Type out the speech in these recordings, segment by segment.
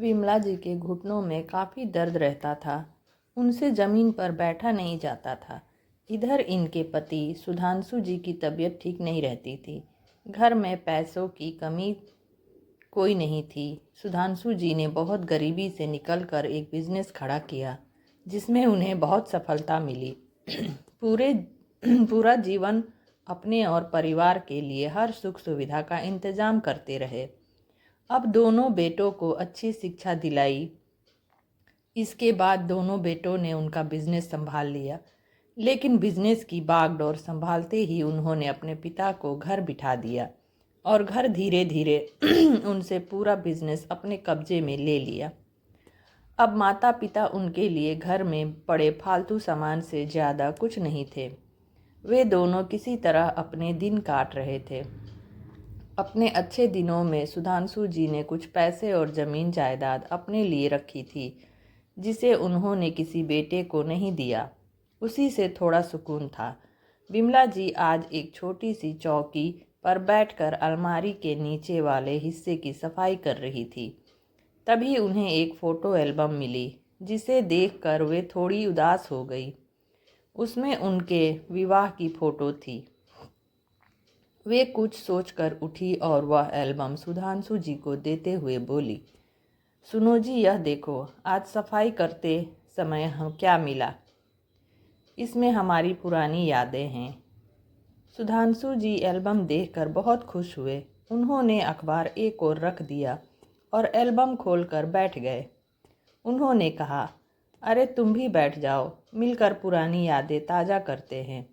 विमला जी के घुटनों में काफ़ी दर्द रहता था। उनसे ज़मीन पर बैठा नहीं जाता था। इधर इनके पति सुधांशु जी की तबीयत ठीक नहीं रहती थी। घर में पैसों की कमी कोई नहीं थी। सुधांशु जी ने बहुत गरीबी से निकलकर एक बिजनेस खड़ा किया जिसमें उन्हें बहुत सफलता मिली। पूरे पूरा जीवन अपने और परिवार के लिए हर सुख सुविधा का इंतजाम करते रहे। अब दोनों बेटों को अच्छी शिक्षा दिलाई। इसके बाद दोनों बेटों ने उनका बिजनेस संभाल लिया, लेकिन बिजनेस की बागडोर संभालते ही उन्होंने अपने पिता को घर बिठा दिया और घर धीरे धीरे उनसे पूरा बिजनेस अपने कब्जे में ले लिया। अब माता पिता उनके लिए घर में पड़े फालतू सामान से ज़्यादा कुछ नहीं थे। वे दोनों किसी तरह अपने दिन काट रहे थे। अपने अच्छे दिनों में सुधांशु जी ने कुछ पैसे और ज़मीन जायदाद अपने लिए रखी थी, जिसे उन्होंने किसी बेटे को नहीं दिया। उसी से थोड़ा सुकून था। विमला जी आज एक छोटी सी चौकी पर बैठकर अलमारी के नीचे वाले हिस्से की सफाई कर रही थी। तभी उन्हें एक फ़ोटो एल्बम मिली, जिसे देखकर वे थोड़ी उदास हो गई। उसमें उनके विवाह की फ़ोटो थी। वे कुछ सोचकर उठी और वह एल्बम सुधांशु जी को देते हुए बोली, सुनो जी, यह देखो, आज सफाई करते समय हम क्या मिला। इसमें हमारी पुरानी यादें हैं। सुधांशु जी एल्बम देखकर बहुत खुश हुए। उन्होंने अखबार एक ओर रख दिया और एल्बम खोलकर बैठ गए। उन्होंने कहा, अरे तुम भी बैठ जाओ, मिलकर पुरानी यादें ताज़ा करते हैं।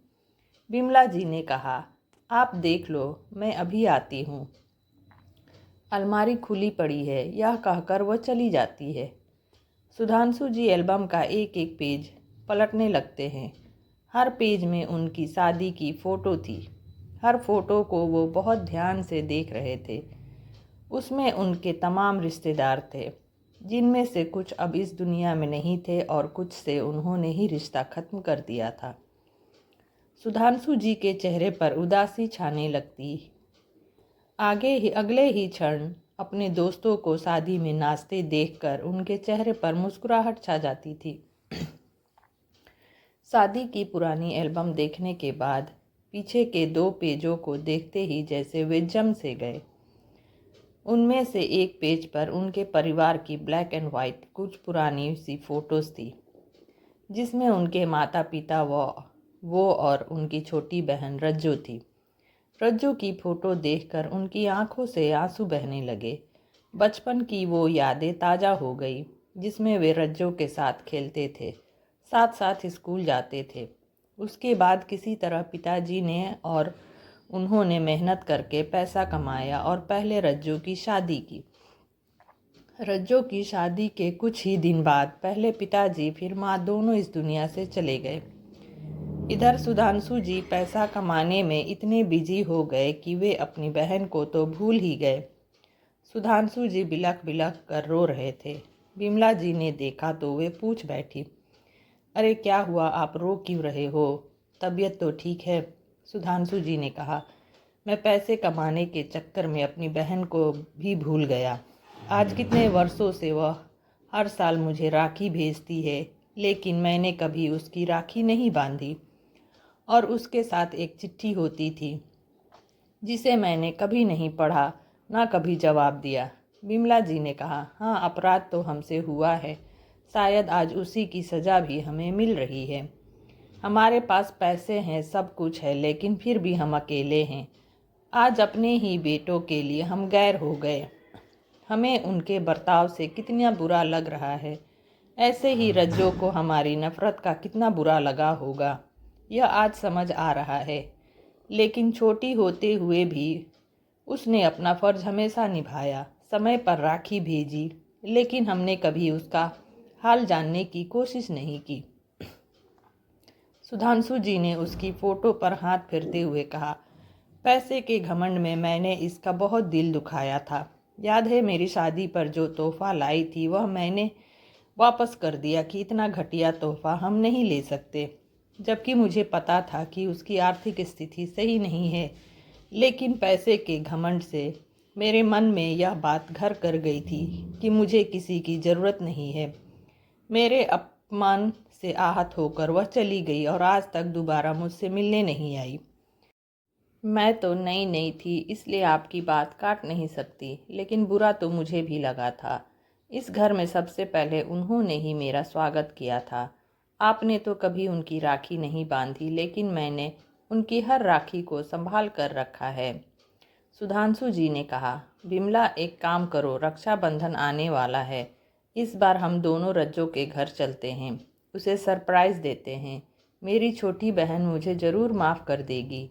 विमला जी ने कहा, आप देख लो, मैं अभी आती हूँ। अलमारी खुली पड़ी है, यह कहकर वह चली जाती है। सुधांशु जी एल्बम का एक एक पेज पलटने लगते हैं। हर पेज में उनकी शादी की फ़ोटो थी। हर फोटो को वो बहुत ध्यान से देख रहे थे। उसमें उनके तमाम रिश्तेदार थे, जिनमें से कुछ अब इस दुनिया में नहीं थे और कुछ से उन्होंने ही रिश्ता ख़त्म कर दिया था। सुधांशु जी के चेहरे पर उदासी छाने लगती। अगले ही क्षण अपने दोस्तों को शादी में नाचते देखकर उनके चेहरे पर मुस्कुराहट छा जाती थी। शादी की पुरानी एल्बम देखने के बाद पीछे के 2 पेजों को देखते ही जैसे वे जम से गए। उनमें से एक पेज पर उनके परिवार की ब्लैक एंड वाइट कुछ पुरानी सी फोटोज़ थी, जिसमें उनके माता पिता वो और उनकी छोटी बहन रज्जो थी। रज्जो की फ़ोटो देखकर उनकी आंखों से आंसू बहने लगे। बचपन की वो यादें ताज़ा हो गई, जिसमें वे रज्जो के साथ खेलते थे, साथ साथ स्कूल जाते थे। उसके बाद किसी तरह पिताजी ने और उन्होंने मेहनत करके पैसा कमाया और पहले रज्जो की शादी की। रज्जो की शादी के कुछ ही दिन बाद पहले पिताजी फिर माँ दोनों इस दुनिया से चले गए। इधर सुधांशु जी पैसा कमाने में इतने बिजी हो गए कि वे अपनी बहन को तो भूल ही गए। सुधांशु जी बिलख बिलख कर रो रहे थे। विमला जी ने देखा तो वे पूछ बैठी, अरे क्या हुआ, आप रो क्यों रहे हो? तबीयत तो ठीक है? सुधांशु जी ने कहा, मैं पैसे कमाने के चक्कर में अपनी बहन को भी भूल गया। आज कितने वर्षों से वह हर साल मुझे राखी भेजती है, लेकिन मैंने कभी उसकी राखी नहीं बांधी। और उसके साथ एक चिट्ठी होती थी, जिसे मैंने कभी नहीं पढ़ा, ना कभी जवाब दिया। विमला जी ने कहा, हाँ, अपराध तो हमसे हुआ है। शायद आज उसी की सज़ा भी हमें मिल रही है। हमारे पास पैसे हैं, सब कुछ है, लेकिन फिर भी हम अकेले हैं। आज अपने ही बेटों के लिए हम गैर हो गए। हमें उनके बर्ताव से कितना बुरा लग रहा है। ऐसे ही रज्जो को हमारी नफ़रत का कितना बुरा लगा होगा, यह आज समझ आ रहा है। लेकिन छोटी होते हुए भी उसने अपना फ़र्ज हमेशा निभाया, समय पर राखी भेजी, लेकिन हमने कभी उसका हाल जानने की कोशिश नहीं की। सुधांशु जी ने उसकी फ़ोटो पर हाथ फेरते हुए कहा, पैसे के घमंड में मैंने इसका बहुत दिल दुखाया था। याद है मेरी शादी पर जो तोहफ़ा लाई थी, वह मैंने वापस कर दिया कि इतना घटिया तोहफ़ा हम नहीं ले सकते, जबकि मुझे पता था कि उसकी आर्थिक स्थिति सही नहीं है। लेकिन पैसे के घमंड से मेरे मन में यह बात घर कर गई थी कि मुझे किसी की ज़रूरत नहीं है। मेरे अपमान से आहत होकर वह चली गई और आज तक दोबारा मुझसे मिलने नहीं आई। मैं तो नई नई थी, इसलिए आपकी बात काट नहीं सकती, लेकिन बुरा तो मुझे भी लगा था। इस घर में सबसे पहले उन्होंने ही मेरा स्वागत किया था। आपने तो कभी उनकी राखी नहीं बांधी, लेकिन मैंने उनकी हर राखी को संभाल कर रखा है। सुधांशु जी ने कहा, विमला एक काम करो, रक्षाबंधन आने वाला है। इस बार हम दोनों रज्जो के घर चलते हैं, उसे सरप्राइज़ देते हैं। मेरी छोटी बहन मुझे ज़रूर माफ़ कर देगी।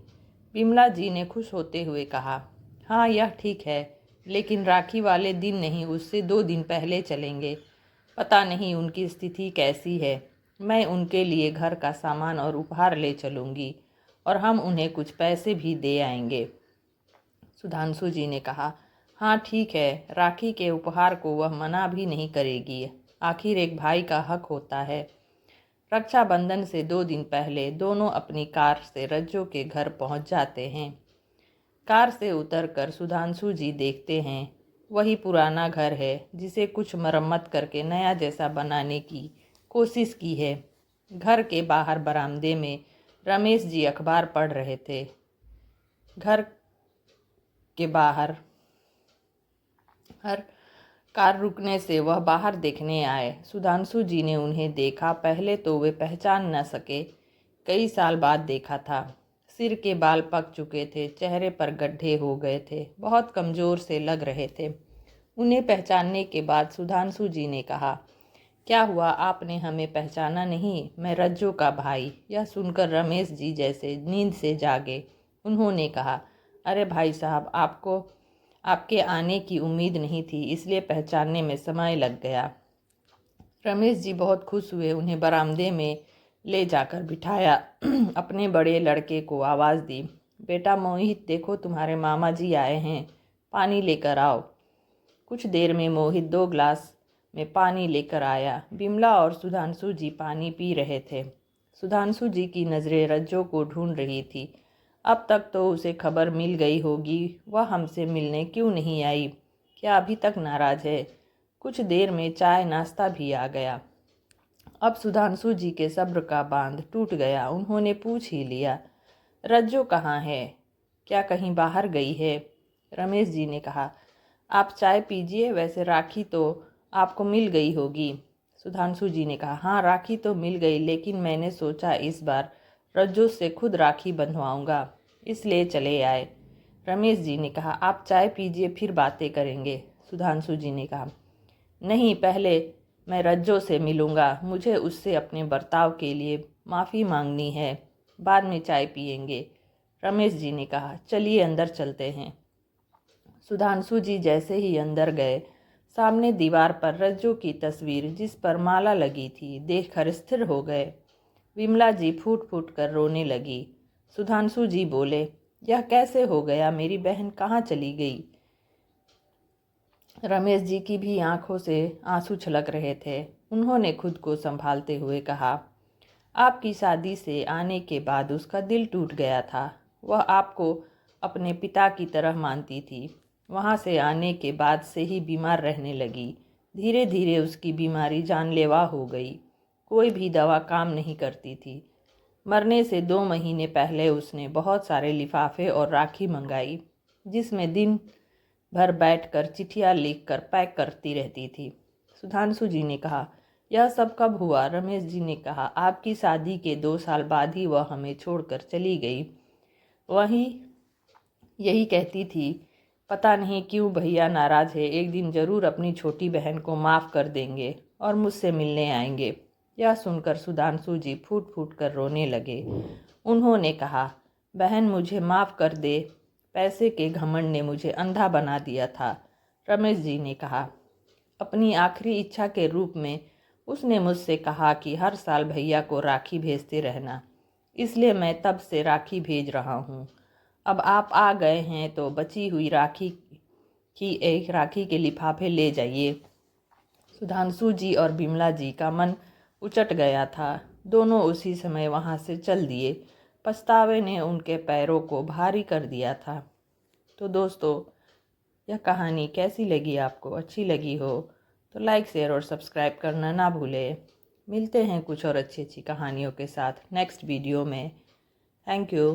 विमला जी ने खुश होते हुए कहा, हाँ यह ठीक है, लेकिन राखी वाले दिन नहीं, उससे 2 दिन पहले चलेंगे। पता नहीं उनकी स्थिति कैसी है। मैं उनके लिए घर का सामान और उपहार ले चलूँगी और हम उन्हें कुछ पैसे भी दे आएंगे। सुधांशु जी ने कहा, हाँ ठीक है, राखी के उपहार को वह मना भी नहीं करेगी। आखिर एक भाई का हक होता है। रक्षाबंधन से 2 दिन पहले दोनों अपनी कार से रज्जो के घर पहुंच जाते हैं। कार से उतरकर सुधांशु जी देखते हैं वही पुराना घर है जिसे कुछ मरम्मत करके नया जैसा बनाने की कोशिश की है। घर के बाहर बरामदे में रमेश जी अखबार पढ़ रहे थे। घर के बाहर हर कार रुकने से वह बाहर देखने आए। सुधांशु जी ने उन्हें देखा। पहले तो वे पहचान न सके, कई साल बाद देखा था। सिर के बाल पक चुके थे, चेहरे पर गड्ढे हो गए थे, बहुत कमज़ोर से लग रहे थे। उन्हें पहचानने के बाद सुधांशु जी ने कहा, क्या हुआ, आपने हमें पहचाना नहीं? मैं रज्जो का भाई। यह सुनकर रमेश जी जैसे नींद से जागे। उन्होंने कहा, अरे भाई साहब, आपके आने की उम्मीद नहीं थी, इसलिए पहचानने में समय लग गया। रमेश जी बहुत खुश हुए, उन्हें बरामदे में ले जाकर बिठाया। अपने बड़े लड़के को आवाज़ दी, बेटा मोहित, देखो तुम्हारे मामा जी आए हैं, पानी लेकर आओ। कुछ देर में मोहित 2 गिलास में पानी लेकर आया। विमला और सुधांशु जी पानी पी रहे थे। सुधांशु जी की नज़रें रज्जो को ढूंढ रही थी। अब तक तो उसे खबर मिल गई होगी, वह हमसे मिलने क्यों नहीं आई? क्या अभी तक नाराज़ है? कुछ देर में चाय नाश्ता भी आ गया। अब सुधांशु जी के सब्र का बांध टूट गया। उन्होंने पूछ ही लिया, रज्जो कहाँ है? क्या कहीं बाहर गई है? रमेश जी ने कहा, आप चाय पीजिए, वैसे राखी तो आपको मिल गई होगी। सुधांशु जी ने कहा, हाँ राखी तो मिल गई, लेकिन मैंने सोचा इस बार रज्जो से खुद राखी बंधवाऊंगा, इसलिए चले आए। रमेश जी ने कहा, आप चाय पीजिए, फिर बातें करेंगे। सुधांशु जी ने कहा, नहीं, पहले मैं रज्जो से मिलूँगा, मुझे उससे अपने बर्ताव के लिए माफ़ी मांगनी है, बाद में चाय पियेंगे। रमेश जी ने कहा, चलिए अंदर चलते हैं। सुधांशु जी जैसे ही अंदर गए, सामने दीवार पर रज्जो की तस्वीर जिस पर माला लगी थी देखकर स्थिर हो गए। विमला जी फूट फूट कर रोने लगी। सुधांशु जी बोले, यह कैसे हो गया? मेरी बहन कहाँ चली गई? रमेश जी की भी आंखों से आंसू छलक रहे थे। उन्होंने खुद को संभालते हुए कहा, आपकी शादी से आने के बाद उसका दिल टूट गया था। वह आपको अपने पिता की तरह मानती थी। वहाँ से आने के बाद से ही बीमार रहने लगी। धीरे धीरे उसकी बीमारी जानलेवा हो गई। कोई भी दवा काम नहीं करती थी। मरने से 2 महीने पहले उसने बहुत सारे लिफाफे और राखी मंगाई, जिसमें दिन भर बैठकर चिट्ठियाँ लिखकर पैक करती रहती थी। सुधांशु जी ने कहा, यह सब कब हुआ? रमेश जी ने कहा, आपकी शादी के 2 साल बाद ही वह हमें छोड़कर चली गई। वही यही कहती थी, पता नहीं क्यों भैया नाराज़ है, एक दिन ज़रूर अपनी छोटी बहन को माफ़ कर देंगे और मुझसे मिलने आएंगे। यह सुनकर सुधांशु जी फूट फूट कर रोने लगे। उन्होंने कहा, बहन मुझे माफ़ कर दे, पैसे के घमंड ने मुझे अंधा बना दिया था। रमेश जी ने कहा, अपनी आखिरी इच्छा के रूप में उसने मुझसे कहा कि हर साल भैया को राखी भेजते रहना, इसलिए मैं तब से राखी भेज रहा हूँ। अब आप आ गए हैं तो बची हुई राखी के लिफाफे ले जाइए। सुधांशु जी और बिमला जी का मन उचट गया था। दोनों उसी समय वहाँ से चल दिए। पछतावे ने उनके पैरों को भारी कर दिया था। तो दोस्तों, यह कहानी कैसी लगी आपको, अच्छी लगी हो तो लाइक शेयर और सब्सक्राइब करना ना भूलें। मिलते हैं कुछ और अच्छी अच्छी कहानियों के साथ नेक्स्ट वीडियो में। Thank you.